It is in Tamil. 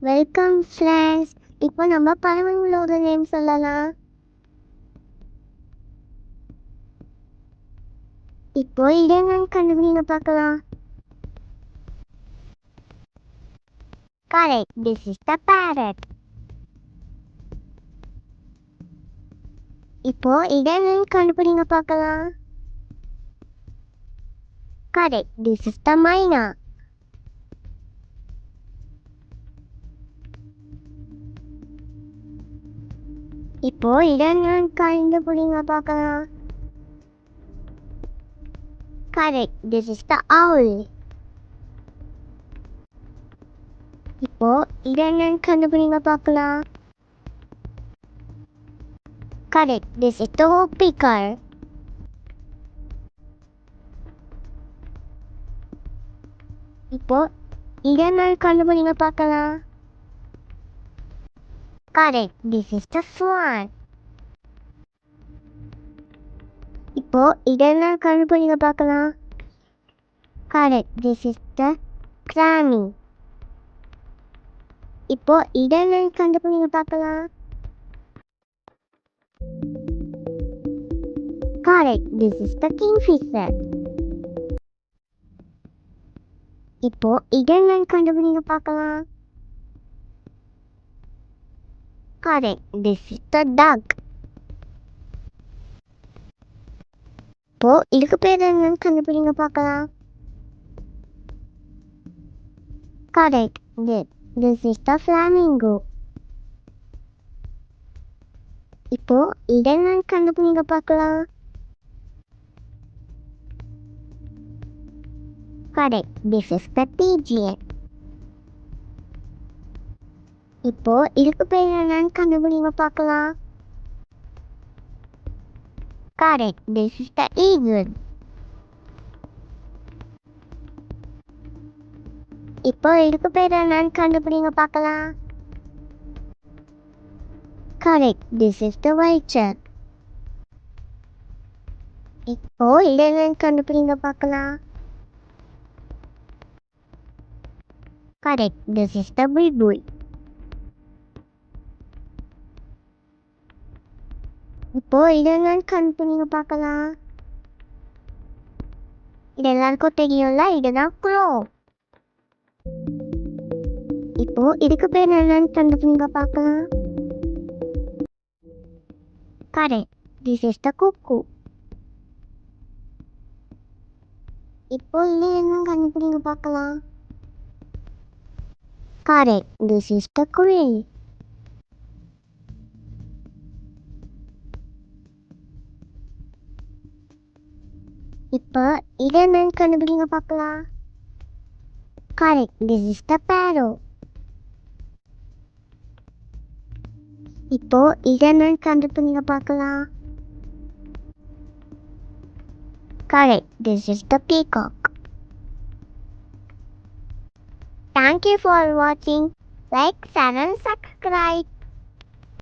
Welcome friends. இப்போ நம்ம பறவைங்களோட நேம் சொல்லலாம். இப்போ இடங்கள் கண்டுபிடிங்க பார்க்கலாம். Correct. This is the parrot. இப்போ இடங்கள் கண்டுபிடிங்க பார்க்கலாம். Correct. This is the myna. இப்போ இடங்கள் கண்டுபிடிங்க பார்க்கலாம். Correct. This is the owl. இப்போ இடங்கள் கண்டுபிடிங்க பார்க்கலாம். Correct. This is the woodpecker. இப்போ இடங்கள் கண்டுபிடிங்க பார்க்கலாம். Correct. This is the swan. இப்போ இடங்கள் கண்டுபிடிங்க பார்க்கலாம். Correct. This is the clammy. இப்போ இடங்கள் கண்டுபிடிங்க பார்க்கலாம். Correct. This is the kingfisher. இப்போ இடங்கள் கண்டுபிடிங்க பார்க்கலாம். Correct. This is the duck. இப்போ இதுக்கு பேர் என்னன்னு கண்டுபிடிங்க பார்க்கலாம். Correct. This is the flamingo. இப்போ இடங்கள் கண்டுபிடிங்க பார்க்கலாம். Correct. This is the pigeon. இப்போ இதுக்கு பேர் என்னன்னு கண்டுபிடிங்க பார்க்கலாம். Correct. This is the eagle. இப்போ இதுக்கு பேர் என்னன்னு கண்டுபிடிங்க பார்க்கலாம். Correct. This is the vulture. இப்போ இடங்கள் கண்டுபிடிங்க பார்க்கலாம். Correct. This is the bulbul. இப்போ இடங்கள் கண்டுபிடிங்க பார்க்கலாம். இது எல்லாருக்கும் தெரியும்ல, இதுதான் crow. இப்போ இதுக்கு பேர் என்னன்னு கண்டுபிடிங்க பார்க்கலாம். Correct. This is the cuckoo. இப்போ இது என்ன கண்டுபிடிங்க பார்க்கலாம். Correct. This is the quail. இப்போ இது என்னன்னு கண்டுபிடிங்க பார்க்கலாம். Correct. This is the parrot. இப்போ இது என்னன்னு கண்டுபிடிங்க பார்க்கலாம். Correct. This is the peacock. Thank you for watching. Like, share and subscribe.